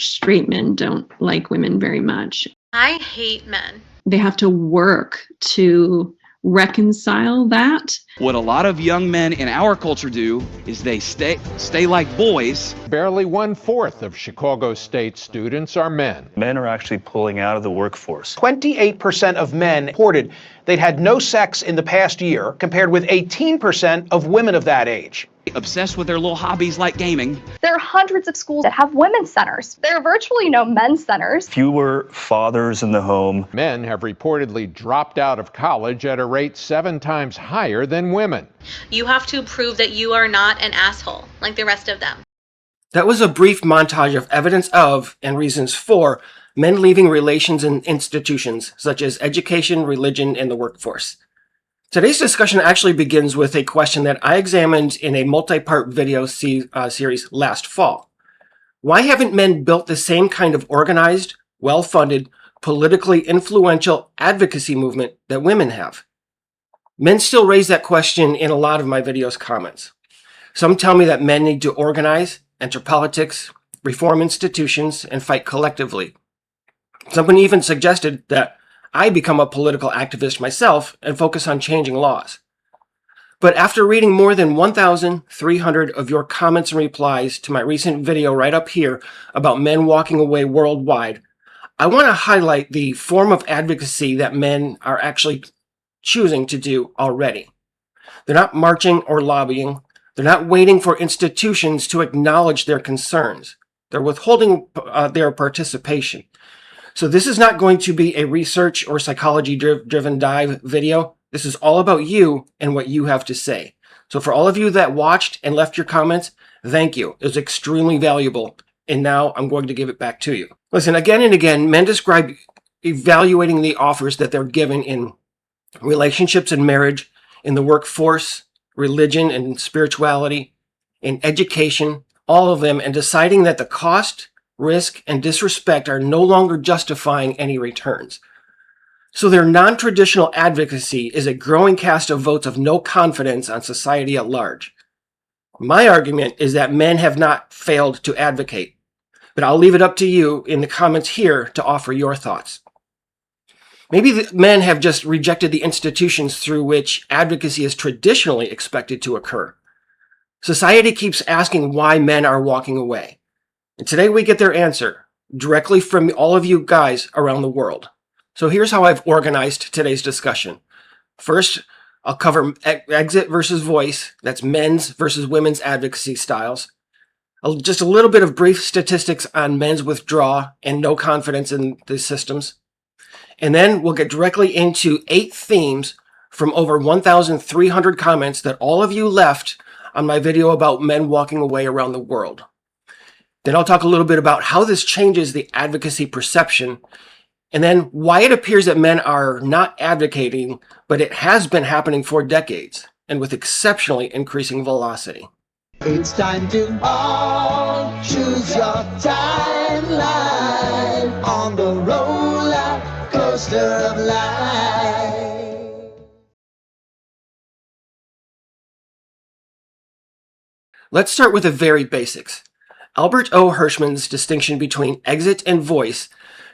Straight men don't like women very much. I hate men. They have to work to reconcile that. What a lot of young men in our culture do is they stay like boys. Barely 1/4 of Chicago State students are men. Men are actually pulling out of the workforce. 28% of men reported they'd had no sex in the past year, compared with 18% of women of that age. Obsessed with their little hobbies like gaming. There are hundreds of schools that have women's centers. There are virtually no men's centers. Fewer fathers in the home. Men have reportedly dropped out of college at a rate 7 times higher than women. You have to prove that you are not an asshole like the rest of them. That was a brief montage of evidence of and reasons for men leaving relations and institutions such as education, religion, and the workforce. Today's discussion actually begins with a question that I examined in a multi-part video series last fall. Why haven't men built the same kind of organized, well-funded, politically influential advocacy movement that women have? Men still raise that question in a lot of my videos' comments. Some tell me that men need to organize, enter politics, reform institutions, and fight collectively. Someone even suggested that I become a political activist myself and focus on changing laws. But after reading more than 1,300 of your comments and replies to my recent video right up here about men walking away worldwide, I want to highlight the form of advocacy that men are actually choosing to do already. They're not marching or lobbying. They're not waiting for institutions to acknowledge their concerns. They're withholding their participation. So this is not going to be a research or psychology-driven dive video. This is all about you and what you have to say. So for all of you that watched and left your comments, thank you. It was extremely valuable. And now I'm going to give it back to you. Listen, again and again, men describe evaluating the offers that they're given in relationships and marriage, in the workforce, religion and spirituality, in education, all of them, and deciding that the cost, risk, and disrespect are no longer justifying any returns. So their non-traditional advocacy is a growing cast of votes of no confidence on society at large. My argument is that men have not failed to advocate, but I'll leave it up to you in the comments here to offer your thoughts. Maybe the men have just rejected the institutions through which advocacy is traditionally expected to occur. Society keeps asking why men are walking away. And today we get their answer directly from all of you guys around the world. So here's how I've organized today's discussion. First, I'll cover exit versus voice. That's men's versus women's advocacy styles. Just a little bit of brief statistics on men's withdrawal and no confidence in the systems. And then we'll get directly into 8 themes from over 1,300 comments that all of you left on my video about men walking away around the world. Then I'll talk a little bit about how this changes the advocacy perception, and then why it appears that men are not advocating, but it has been happening for decades, and with exceptionally increasing velocity. It's time to all choose your timeline on the roller coaster of life. Let's start with the very basics. Albert O. Hirschman's distinction between exit and voice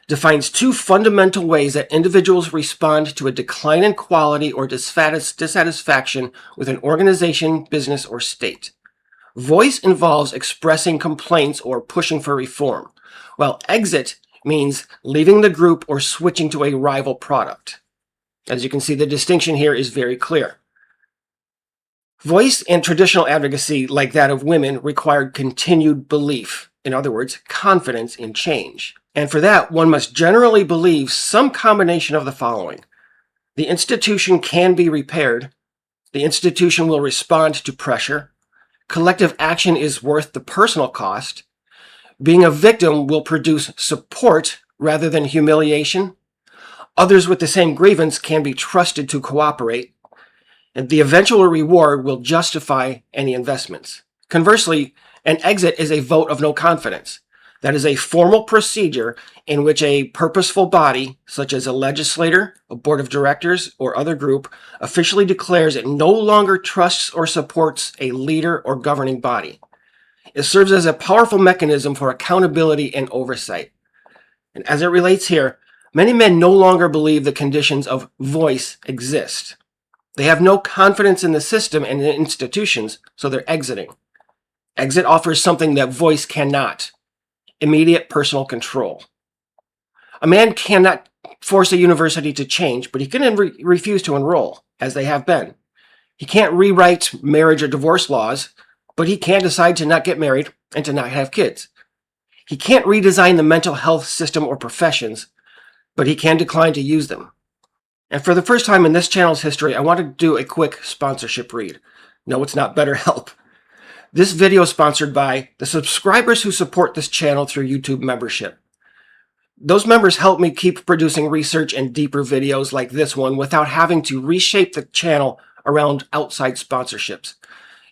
defines 2 fundamental ways that individuals respond to a decline in quality or dissatisfaction with an organization, business, or state. Voice involves expressing complaints or pushing for reform, while exit means leaving the group or switching to a rival product. As you can see, the distinction here is very clear. Voice and traditional advocacy, like that of women, required continued belief. In other words, confidence in change. And for that, one must generally believe some combination of the following. The institution can be repaired. The institution will respond to pressure. Collective action is worth the personal cost. Being a victim will produce support rather than humiliation. Others with the same grievance can be trusted to cooperate. And the eventual reward will justify any investments. Conversely, an exit is a vote of no confidence. That is a formal procedure in which a purposeful body, such as a legislator, a board of directors, or other group, officially declares it no longer trusts or supports a leader or governing body. It serves as a powerful mechanism for accountability and oversight. And as it relates here, many men no longer believe the conditions of voice exist. They have no confidence in the system and in institutions, so they're exiting. Exit offers something that voice cannot: immediate personal control. A man cannot force a university to change, but he can refuse to enroll, as they have been. He can't rewrite marriage or divorce laws, but he can decide to not get married and to not have kids. He can't redesign the mental health system or professions, but he can decline to use them. And for the first time in this channel's history, I want to do a quick sponsorship read. No, it's not BetterHelp. This video is sponsored by the subscribers who support this channel through YouTube membership. Those members help me keep producing research and deeper videos like this one without having to reshape the channel around outside sponsorships.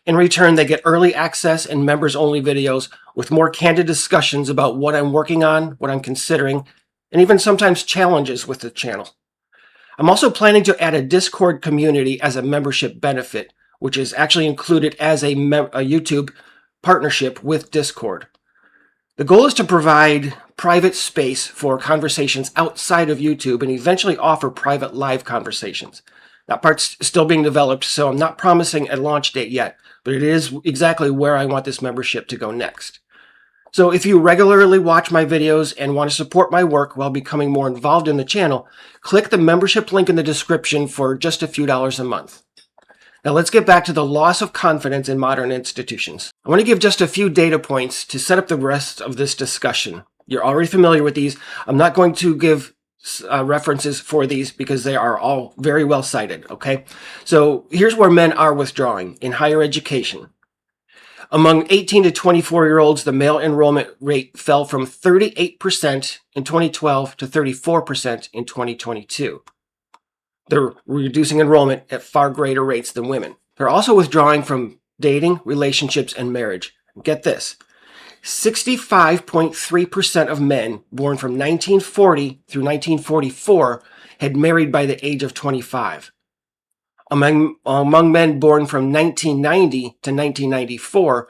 In return, they get early access and members-only videos with more candid discussions about what I'm working on, what I'm considering, and even sometimes challenges with the channel. I'm also planning to add a Discord community as a membership benefit, which is actually included as a YouTube partnership with Discord. The goal is to provide private space for conversations outside of YouTube and eventually offer private live conversations. That part's still being developed, so I'm not promising a launch date yet, but it is exactly where I want this membership to go next. So if you regularly watch my videos and want to support my work while becoming more involved in the channel, click the membership link in the description for just a few dollars a month. Now let's get back to the loss of confidence in modern institutions. I want to give just a few data points to set up the rest of this discussion. You're already familiar with these. I'm not going to give references for these because they are all very well cited, okay? So here's where men are withdrawing in higher education. Among 18 to 24-year-olds, the male enrollment rate fell from 38% in 2012 to 34% in 2022. They're reducing enrollment at far greater rates than women. They're also withdrawing from dating, relationships, and marriage. Get this. 65.3% of men born from 1940 through 1944 had married by the age of 25. Among men born from 1990 to 1994,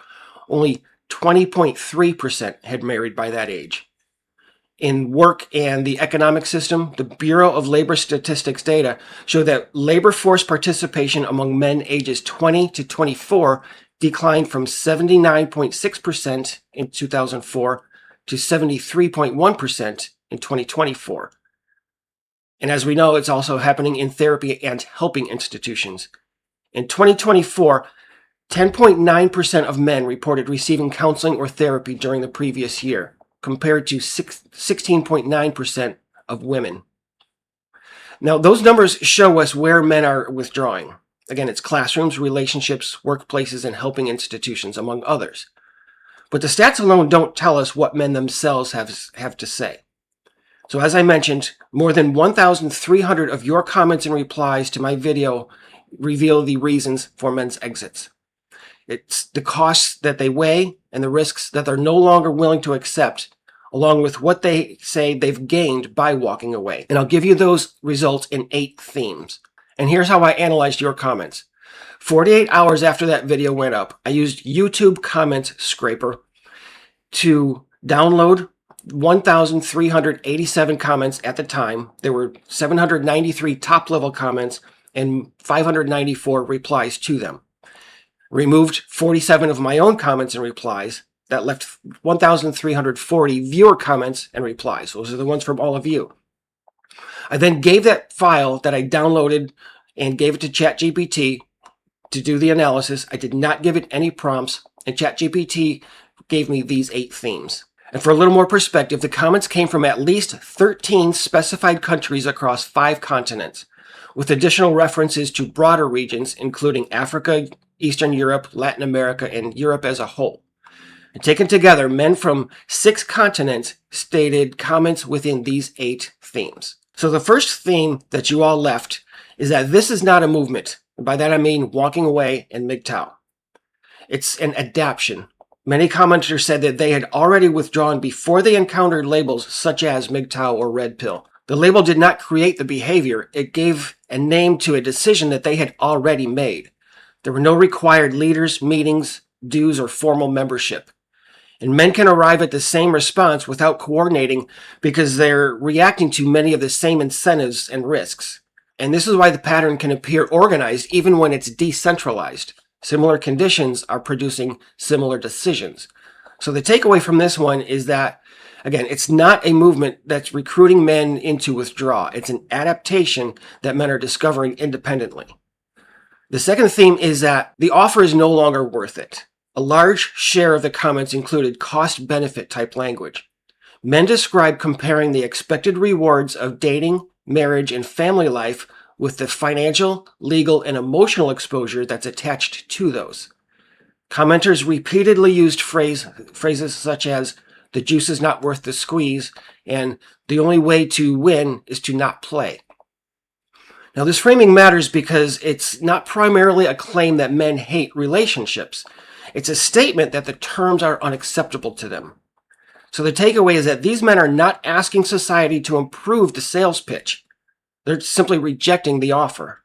only 20.3% had married by that age. In work and the economic system, the Bureau of Labor Statistics data show that labor force participation among men ages 20 to 24 declined from 79.6% in 2004 to 73.1% in 2024. And as we know, it's also happening in therapy and helping institutions. In 2024, 10.9% of men reported receiving counseling or therapy during the previous year, compared to 16.9% of women. Now, those numbers show us where men are withdrawing. Again, it's classrooms, relationships, workplaces, and helping institutions, among others. But the stats alone don't tell us what men themselves have to say. So as I mentioned, more than 1,300 of your comments and replies to my video reveal the reasons for men's exits. It's the costs that they weigh and the risks that they're no longer willing to accept, along with what they say they've gained by walking away. And I'll give you those results in 8 themes. And here's how I analyzed your comments. 48 hours after that video went up, I used YouTube Comment Scraper to download 1,387 comments at the time. There were 793 top-level comments and 594 replies to them. Removed 47 of my own comments and replies. That left 1,340 viewer comments and replies. Those are the ones from all of you. I then gave that file that I downloaded and gave it to ChatGPT to do the analysis. I did not give it any prompts, and ChatGPT gave me these 8 themes. And for a little more perspective, the comments came from at least 13 specified countries across 5 continents, with additional references to broader regions, including Africa, Eastern Europe, Latin America, and Europe as a whole. And taken together, men from 6 continents stated comments within these 8 themes. So the first theme that you all left is that this is not a movement. And by that I mean walking away and MGTOW. It's an adaptation. Many commenters said that they had already withdrawn before they encountered labels such as MGTOW or Red Pill. The label did not create the behavior. It gave a name to a decision that they had already made. There were no required leaders, meetings, dues, or formal membership. And men can arrive at the same response without coordinating because they're reacting to many of the same incentives and risks. And this is why the pattern can appear organized even when it's decentralized. Similar conditions are producing similar decisions. So the takeaway from this one is that, again, it's not a movement that's recruiting men into withdrawal. It's an adaptation that men are discovering independently. The second theme is that the offer is no longer worth it. A large share of the comments included cost-benefit type language. Men describe comparing the expected rewards of dating, marriage, and family life with the financial, legal, and emotional exposure that's attached to those. Commenters repeatedly used phrases such as, "the juice is not worth the squeeze," and "the only way to win is to not play." Now, this framing matters because it's not primarily a claim that men hate relationships. It's a statement that the terms are unacceptable to them. So the takeaway is that these men are not asking society to improve the sales pitch. They're simply rejecting the offer.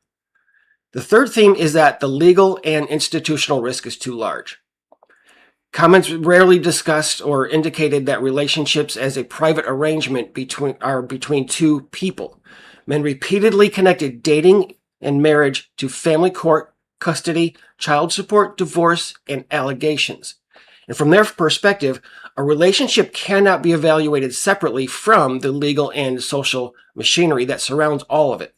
The third theme is that the legal and institutional risk is too large. Comments rarely discussed or indicated that relationships as a private arrangement between two people. Men repeatedly connected dating and marriage to family court, custody, child support, divorce, and allegations. And from their perspective, a relationship cannot be evaluated separately from the legal and social machinery that surrounds all of it.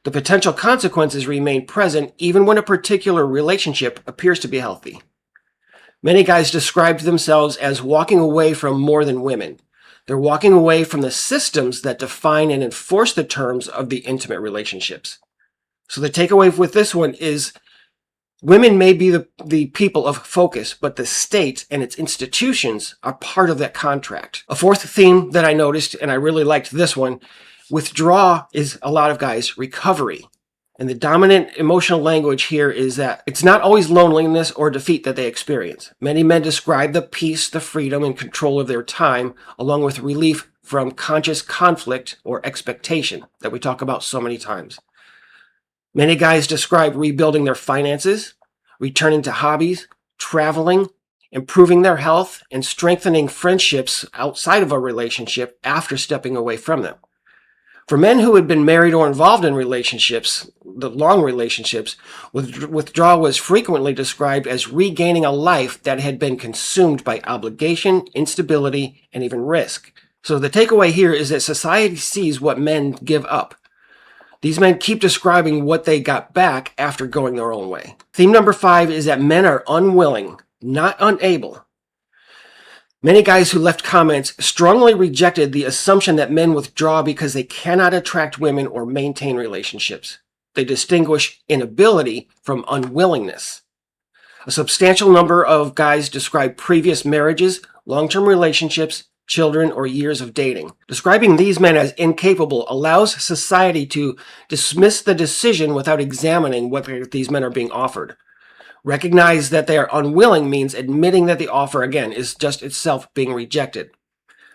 The potential consequences remain present even when a particular relationship appears to be healthy. Many guys described themselves as walking away from more than women. They're walking away from the systems that define and enforce the terms of the intimate relationships. So the takeaway with this one is women may be the people of focus, but the state and its institutions are part of that contract. A fourth theme that I noticed, and I really liked this one, withdraw is a lot of guys recovery. And the dominant emotional language here is that it's not always loneliness or defeat that they experience. Many men describe the peace, the freedom, and control of their time, along with relief from conscious conflict or expectation that we talk about so many times. Many guys describe rebuilding their finances, returning to hobbies, traveling, improving their health, and strengthening friendships outside of a relationship after stepping away from them. For men who had been married or involved in relationships, the long relationships, withdrawal was frequently described as regaining a life that had been consumed by obligation, instability, and even risk. So the takeaway here is that society sees what men give up. These men keep describing what they got back after going their own way. Theme number 5 is that men are unwilling, not unable. Many guys who left comments strongly rejected the assumption that men withdraw because they cannot attract women or maintain relationships. They distinguish inability from unwillingness. A substantial number of guys describe previous marriages, long-term relationships, children, or years of dating. Describing these men as incapable allows society to dismiss the decision without examining whether these men are being offered. Recognize that they are unwilling means admitting that the offer, again, is just itself being rejected.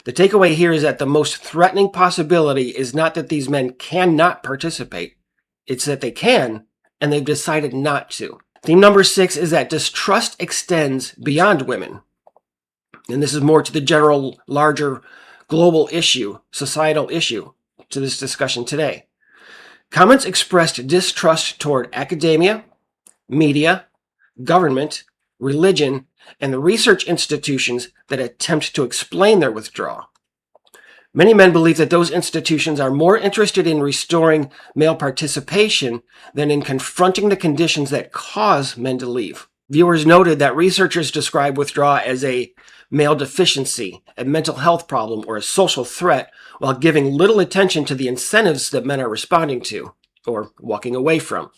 The takeaway here is that the most threatening possibility is not that these men cannot participate. It's that they can, and they've decided not to. Theme number 6 is that distrust extends beyond women. And this is more to the general, larger, global issue, societal issue to this discussion today. Comments expressed distrust toward academia, media, government, religion, and the research institutions that attempt to explain their withdrawal. Many men believe that those institutions are more interested in restoring male participation than in confronting the conditions that cause men to leave. Viewers noted that researchers describe withdrawal as a male deficiency, a mental health problem, or a social threat, while giving little attention to the incentives that men are responding to or walking away from.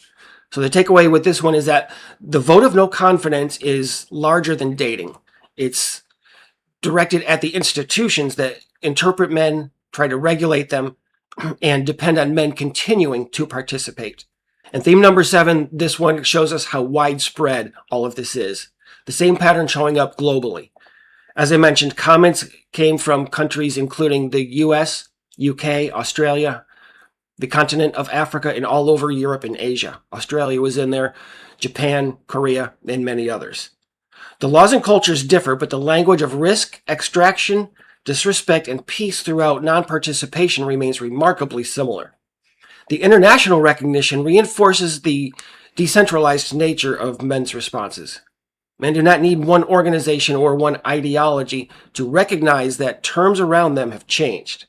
So the takeaway with this one is that the vote of no confidence is larger than dating. It's directed at the institutions that interpret men, try to regulate them, and depend on men continuing to participate. And theme number 7, this one shows us how widespread all of this is. The same pattern showing up globally. As I mentioned, comments came from countries including the US, UK, Australia, the continent of Africa, and all over Europe and Asia. Australia was in there, Japan, Korea, and many others. The laws and cultures differ, but the language of risk, extraction, disrespect, and peace throughout non-participation remains remarkably similar. The international recognition reinforces the decentralized nature of men's responses. Men do not need one organization or one ideology to recognize that terms around them have changed.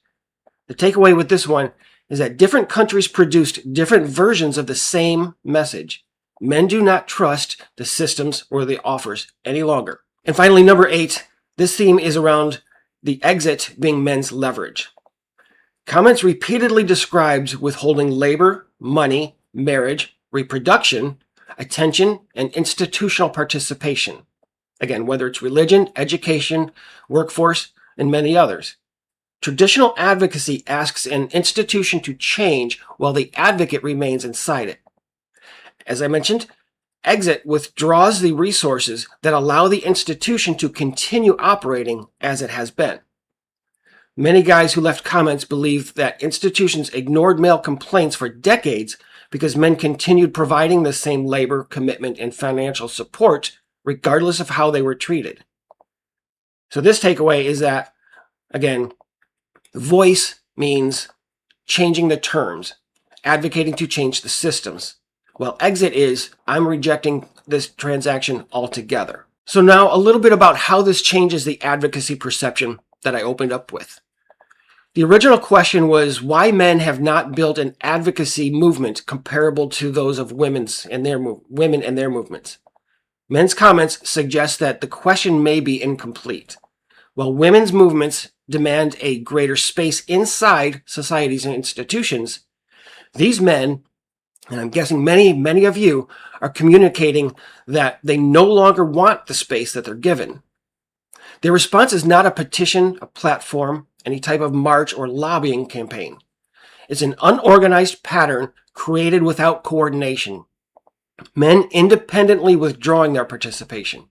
The takeaway with this one is that different countries produced different versions of the same message. Men do not trust the systems or the offers any longer. And finally, number 8, this theme is around the exit being men's leverage. Comments repeatedly described withholding labor, money, marriage, reproduction, attention, and institutional participation. Again, whether it's religion, education, workforce, and many others. Traditional advocacy asks an institution to change while the advocate remains inside it. As I mentioned, exit withdraws the resources that allow the institution to continue operating as it has been. Many guys who left comments believe that institutions ignored male complaints for decades because men continued providing the same labor, commitment, and financial support regardless of how they were treated. So this takeaway is that, again, voice means changing the terms, advocating to change the systems. Well, exit is, I'm rejecting this transaction altogether. So now a little bit about how this changes the advocacy perception that I opened up with. The original question was why men have not built an advocacy movement comparable to those of women and their movements. Men's comments suggest that the question may be incomplete. While women's movements demand a greater space inside societies and institutions, these men, and I'm guessing many of you, are communicating that they no longer want the space that they're given. Their response is not a petition, a platform, any type of march or lobbying campaign. It's an unorganized pattern created without coordination. Men independently withdrawing their participation.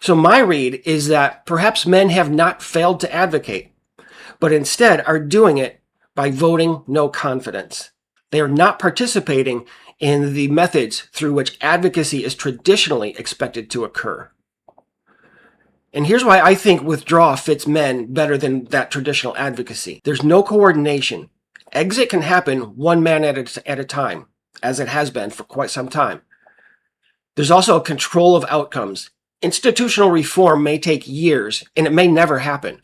So my read is that perhaps men have not failed to advocate, but instead are doing it by voting no confidence. They are not participating in the methods through which advocacy is traditionally expected to occur. And here's why I think withdraw fits men better than that traditional advocacy. There's no coordination. Exit can happen one man at a time, as it has been for quite some time. There's also a control of outcomes. Institutional reform may take years, and it may never happen.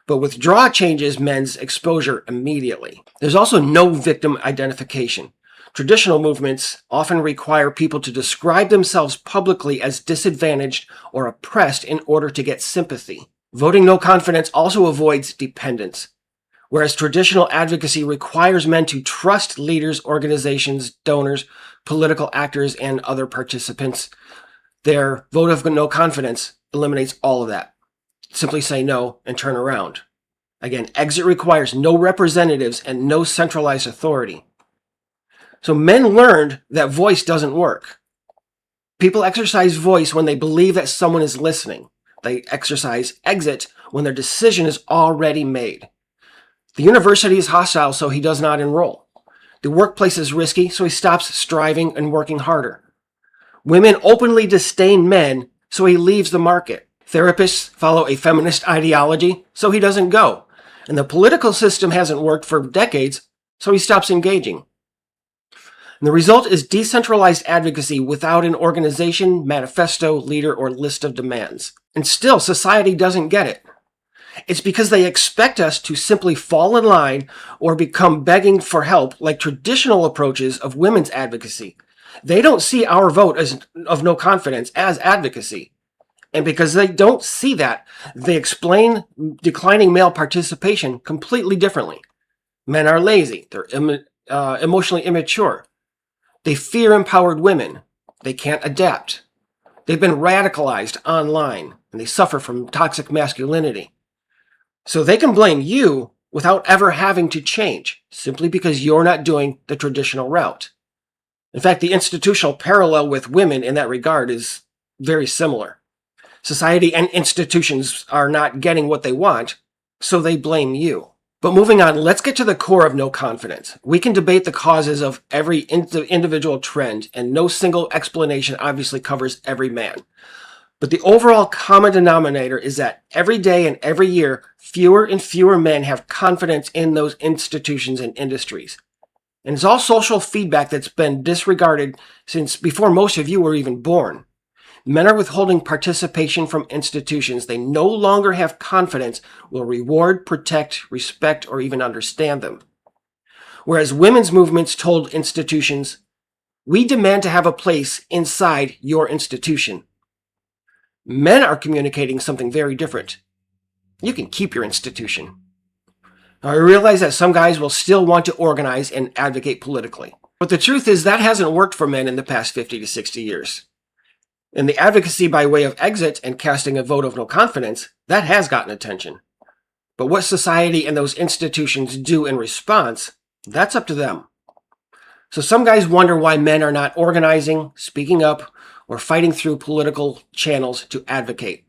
But withdraw changes men's exposure immediately. There's also no victim identification. Traditional movements often require people to describe themselves publicly as disadvantaged or oppressed in order to get sympathy. Voting no confidence also avoids dependence. Whereas traditional advocacy requires men to trust leaders, organizations, donors, political actors, and other participants, their vote of no confidence eliminates all of that. Simply say no and turn around. Again, exit requires no representatives and no centralized authority. So men learned that voice doesn't work. People exercise voice when they believe that someone is listening. They exercise exit when their decision is already made. The university is hostile, so he does not enroll. The workplace is risky, so he stops striving and working harder. Women openly disdain men, so he leaves the market. Therapists follow a feminist ideology, so he doesn't go. And the political system hasn't worked for decades, so he stops engaging. And the result is decentralized advocacy without an organization, manifesto, leader, or list of demands. And still, society doesn't get it. It's because they expect us to simply fall in line or become begging for help like traditional approaches of women's advocacy. They don't see our vote as of no confidence as advocacy. And because they don't see that, they explain declining male participation completely differently. Men are lazy. They're emotionally immature. They fear empowered women. They can't adapt. They've been radicalized online, and they suffer from toxic masculinity. So they can blame you without ever having to change, simply because you're not doing the traditional route. In fact, the institutional parallel with women in that regard is very similar. Society and institutions are not getting what they want, so they blame you. But moving on, let's get to the core of no confidence. We can debate the causes of every individual trend, and no single explanation obviously covers every man. But the overall common denominator is that every day and every year, fewer and fewer men have confidence in those institutions and industries. And it's all social feedback that's been disregarded since before most of you were even born. Men are withholding participation from institutions they no longer have confidence will reward, protect, respect, or even understand them. Whereas women's movements told institutions, we demand to have a place inside your institution. Men are communicating something very different. You can keep your institution. Now, I realize that some guys will still want to organize and advocate politically. But the truth is that hasn't worked for men in the past 50 to 60 years. And the advocacy by way of exit and casting a vote of no confidence, that has gotten attention. But what society and those institutions do in response, that's up to them. So some guys wonder why men are not organizing, speaking up, or fighting through political channels to advocate.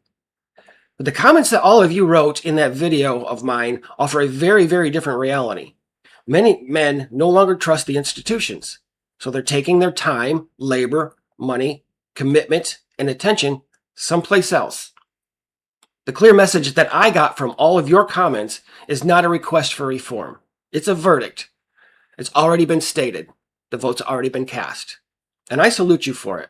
But the comments that all of you wrote in that video of mine offer a very, very different reality. Many men no longer trust the institutions, so they're taking their time, labor, money, commitment, and attention someplace else. The clear message that I got from all of your comments is not a request for reform. It's a verdict. It's already been stated. The vote's already been cast. And I salute you for it.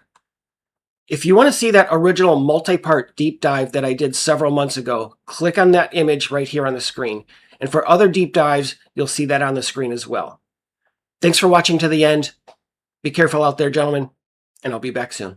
If you want to see that original multi-part deep dive that I did several months ago, click on that image right here on the screen. And for other deep dives, you'll see that on the screen as well. Thanks for watching to the end. Be careful out there, gentlemen, and I'll be back soon.